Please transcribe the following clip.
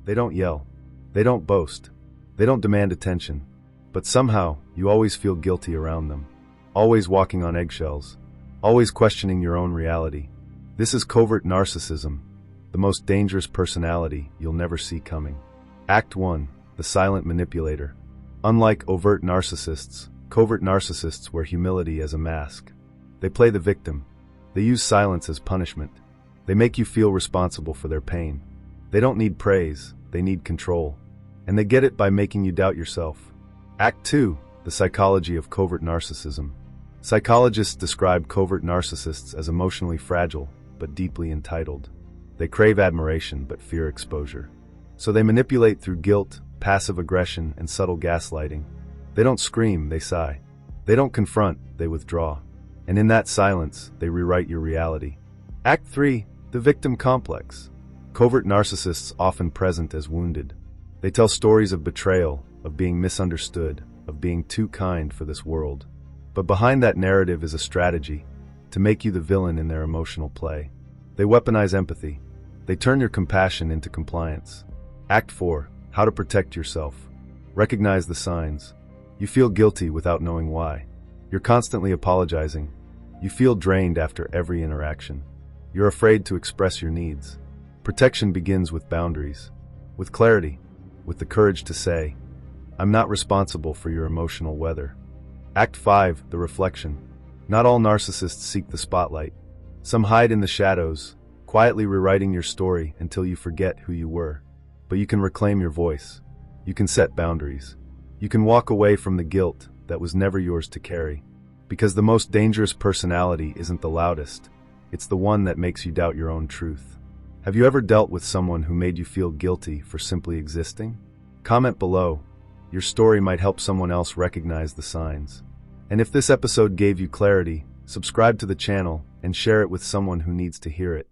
They don't yell. They don't boast. They don't demand attention. But somehow, you always feel guilty around them. Always walking on eggshells. Always questioning your own reality. This is covert narcissism, the most dangerous personality you'll never see coming. Act 1. The silent manipulator. Unlike overt narcissists, covert narcissists wear humility as a mask. They play the victim. They use silence as punishment. They make you feel responsible for their pain. They don't need praise, they need control. And they get it by making you doubt yourself. Act 2. The psychology of covert narcissism. Psychologists describe covert narcissists as emotionally fragile, but deeply entitled. They crave admiration, but fear exposure. So they manipulate through guilt, passive aggression, and subtle gaslighting. They don't scream, they sigh. They don't confront, they withdraw. And in that silence, they rewrite your reality. Act 3. The victim complex. Covert narcissists often present as wounded. They tell stories of betrayal, of being misunderstood, of being too kind for this world. But behind that narrative is a strategy, to make you the villain in their emotional play. They weaponize empathy. They turn your compassion into compliance. Act 4. How to protect yourself. Recognize the signs. You feel guilty without knowing why. You're constantly apologizing. You feel drained after every interaction. You're afraid to express your needs. Protection begins with boundaries, with clarity, with the courage to say, I'm not responsible for your emotional weather. Act 5. The reflection. Not all narcissists seek the spotlight. Some hide in the shadows, quietly rewriting your story until you forget who you were. But you can reclaim your voice. You can set boundaries. You can walk away from the guilt that was never yours to carry. Because the most dangerous personality isn't the loudest. It's the one that makes you doubt your own truth. Have you ever dealt with someone who made you feel guilty for simply existing? Comment below. Your story might help someone else recognize the signs. And if this episode gave you clarity, subscribe to the channel and share it with someone who needs to hear it.